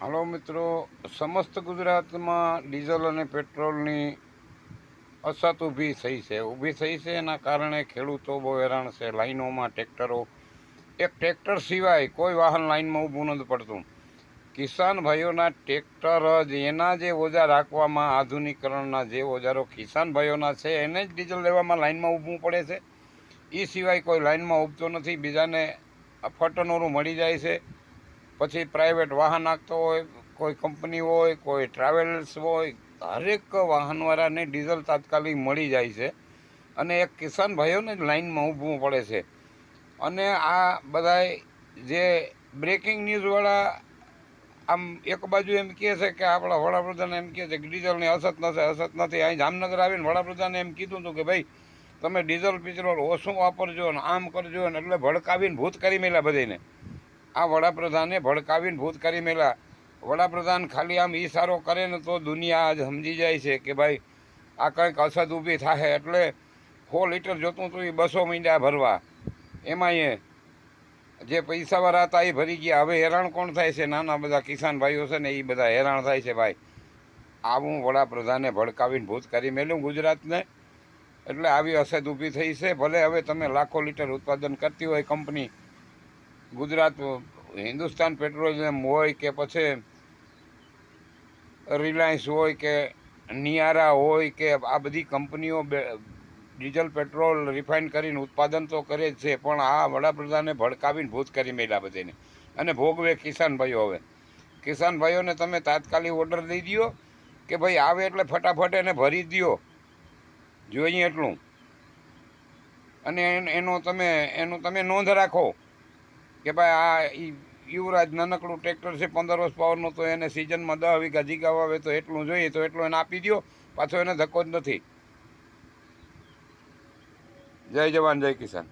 હાલો મિત્રો, સમસ્ત ગુજરાતમાં ડીઝલ અને પેટ્રોલની અછત ઊભી થઈ છે. એના કારણે ખેડૂતો બહુ હેરાન છે. લાઈનોમાં ટ્રેક્ટરો, એક ટ્રેક્ટર સિવાય કોઈ વાહન લાઈનમાં ઊભું નથી પડતું. કિસાન ભાઈઓના ટ્રેક્ટર જ, એના જે ઓજાર રાખવામાં, આધુનિકરણના જે ઓજારો કિસાન ભાઈઓના છે, એને જ ડીઝલ લેવામાં લાઈનમાં ઊભવું પડે છે. એ સિવાય કોઈ લાઈનમાં ઊભતો નથી. બીજાને ફટનોરું મળી જાય છે. પછી પ્રાઇવેટ વાહન આપતો હોય, કોઈ કંપની હોય, કોઈ ટ્રાવેલ્સ હોય, હરેક વાહનવાળાને ડીઝલ તાત્કાલિક મળી જાય છે. અને એક કિસાન ભાઈઓને જ લાઈનમાં ઊભવું પડે છે. અને આ બધાય જે બ્રેકિંગ ન્યૂઝવાળા આમ એક બાજુ એમ કહે છે કે આપણા વડાપ્રધાન એમ કહે છે કે ડીઝલની અછત નથી. અહીં જામનગર આવીને વડાપ્રધાને એમ કીધું હતું કે ભાઈ તમે ડીઝલ પેટ્રોલ ઓછું વાપરજો ને આમ કરજો ને, એટલે ભડકાવીને ભૂત કરી મેલા બધાને. આ વડાપ્રધાને ભડકાવીને ભૂત કરી મેલા. વડાપ્રધાન ખાલી આમ ઈશારો કરે ને તો દુનિયા આજ સમજી જાય છે કે ભાઈ આ કંઈક અછત ઊભી થાય. એટલે 100 લીટર જોતું હતું એ 200 મીંડા ભરવા. એમાં જે પૈસાવાળા હતા એ ભરી ગયા. હવે હેરાન કોણ થાય છે? નાના બધા કિસાન ભાઈઓ છે ને, એ બધા હેરાન થાય છે. ભાઈ આવું વડાપ્રધાને ભડકાવીને ભૂત કરી મેલ્યું ગુજરાતને. એટલે આવી અછત ઊભી થઈ છે. ભલે હવે તમે લાખો લીટર ઉત્પાદન કરતી હોય કંપની, ગુજરાત હિન્દુસ્તાન પેટ્રોલિયમ હોય કે પછી રિલાયન્સ હોય કે નિયારા હોય કે આ બધી કંપનીઓ ડીઝલ પેટ્રોલ રિફાઇન કરીને ઉત્પાદન તો કરે જ છે, પણ આ વડાપ્રધાને ભડકાવીને ભૂત કરી મેળ્યા બધાને. અને ભોગવે કિસાન ભાઈઓ. હવે કિસાન ભાઈઓને તમે તાત્કાલિક ઓર્ડર દઈ દો કે ભાઈ આવે એટલે ફટાફટ એને ભરી દો, જોઈએ એટલું. અને એનું તમે નોંધ રાખો કે ભાઈ આ યુવરાજ નાનકડું ટ્રેક્ટર છે 15 વર્ષ પાવરનું, તો એને સિઝનમાં 10 વીઘા જીગા વાવે તો એટલું જોઈએ, તો એટલું એને આપી દો. પાછો એને ધક્કો જ નથી. જય જવાન જય કિસાન.